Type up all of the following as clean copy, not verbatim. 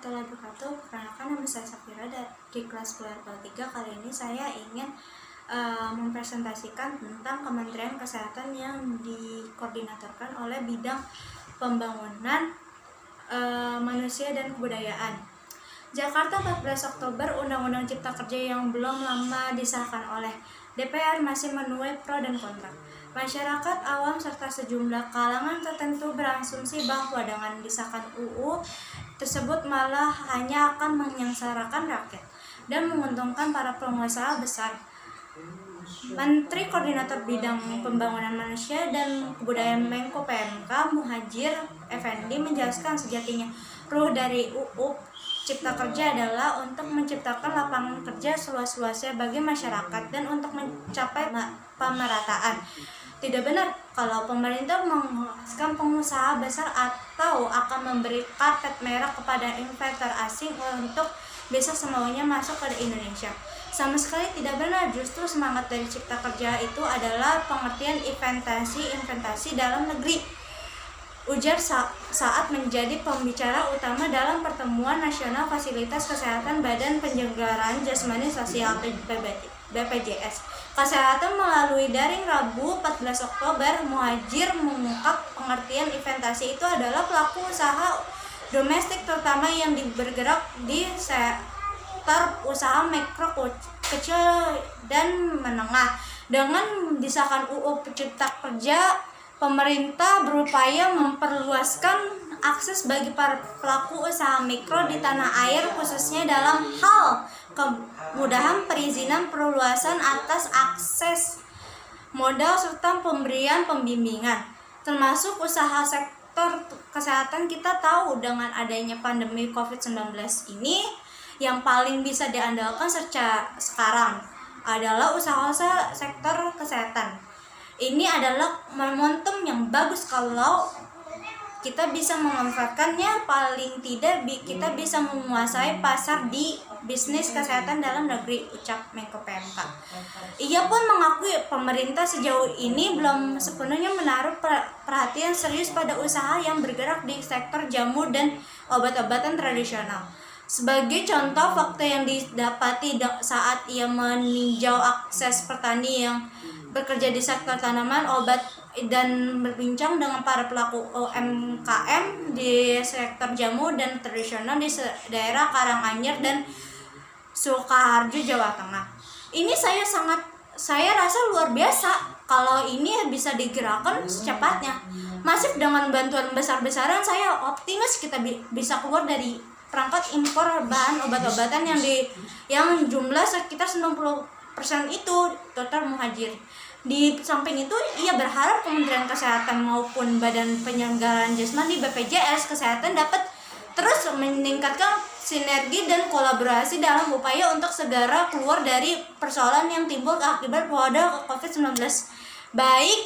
warahmatullahi wabarakatuh. Perkenalkan, nama saya Safira di kelas kuliah 3. Kali ini saya ingin mempresentasikan tentang Kementerian Kesehatan yang dikoordinatorkan oleh bidang pembangunan manusia dan kebudayaan. Jakarta 14 Oktober, Undang-Undang Cipta Kerja yang belum lama disahkan oleh DPR masih menuai pro dan kontra. Masyarakat awam serta sejumlah kalangan tertentu berasumsi bahwa dengan disahkan UU tersebut malah hanya akan menyengsarakan rakyat dan menguntungkan para pengusaha besar. Menteri Koordinator Bidang Pembangunan Manusia dan Kebudayaan Menko PMK Muhadjir Effendi menjelaskan sejatinya ruh dari UU Cipta Kerja adalah untuk menciptakan lapangan kerja seluas-luasnya bagi masyarakat dan untuk mencapai pemerataan. Tidak benar kalau pemerintah menghaskan pengusaha besar atau akan memberi karpet merah kepada investor asing untuk bisa semaunya masuk ke Indonesia. Sama sekali tidak benar. Justru semangat dari Cipta Kerja itu adalah pengertian investasi dalam negeri, ujar saat menjadi pembicara utama dalam pertemuan nasional fasilitas kesehatan Badan Penyelenggaraan Jasmani Sosial BPJS Kesehatan melalui daring Rabu 14 Oktober. Muhadjir mengungkap pengertian investasi itu adalah pelaku usaha domestik terutama yang bergerak di sektor usaha mikro, kecil dan menengah. Dengan disahkan UU Cipta Kerja, pemerintah berupaya memperluaskan akses bagi para pelaku usaha mikro di tanah air, khususnya dalam hal kemudahan perizinan, perluasan atas akses modal serta pemberian pembimbingan, termasuk usaha sektor kesehatan. Kita tahu dengan adanya pandemi COVID-19 ini, yang paling bisa diandalkan sekarang adalah usaha-usaha sektor kesehatan. Ini adalah momentum yang bagus kalau kita bisa memanfaatkannya. Paling tidak kita bisa menguasai pasar di bisnis kesehatan dalam negeri, ucap Menko PMK. Ia pun mengakui pemerintah sejauh ini belum sepenuhnya menaruh perhatian serius pada usaha yang bergerak di sektor jamu dan obat-obatan tradisional. Sebagai contoh, fakta yang didapati saat ia meninjau akses petani yang bekerja di sektor tanaman obat dan berbincang dengan para pelaku UMKM di sektor jamu dan tradisional di daerah Karanganyar dan Sukoharjo, Jawa Tengah. Ini saya rasa luar biasa kalau ini bisa digerakkan secepatnya. Masif dengan bantuan besar-besaran, saya optimis kita bisa keluar dari perangkat impor bahan obat-obatan yang jumlah sekitar 90% itu, total Muhadjir. Di samping itu, ia berharap Kementerian Kesehatan maupun Badan Penyelenggaraan Jasmani BPJS Kesehatan dapat terus meningkatkan sinergi dan kolaborasi dalam upaya untuk segera keluar dari persoalan yang timbul akibat wabah COVID-19, baik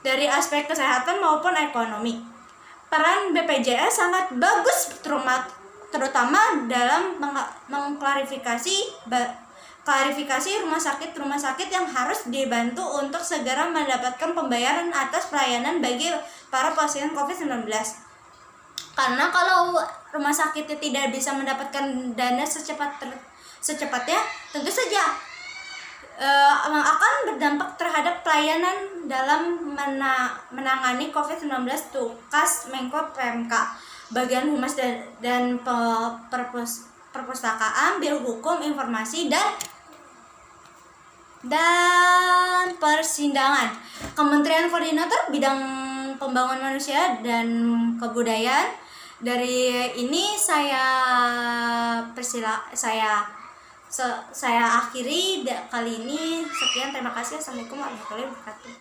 dari aspek kesehatan maupun ekonomi. Peran BPJS sangat bagus, terutama dalam mengklarifikasi rumah sakit yang harus dibantu untuk segera mendapatkan pembayaran atas pelayanan bagi para pasien COVID-19. Karena kalau rumah sakitnya tidak bisa mendapatkan dana secepatnya, tentu saja akan berdampak terhadap pelayanan dalam menangani COVID-19, tugas Menko PMK. Bagian Humas dan Perpustakaan, Biro Hukum, Informasi dan Persidangan, Kementerian Koordinator Bidang Pembangunan Manusia dan Kebudayaan. Dari ini saya akhiri kali ini. Sekian, terima kasih. Assalamualaikum warahmatullahi wabarakatuh.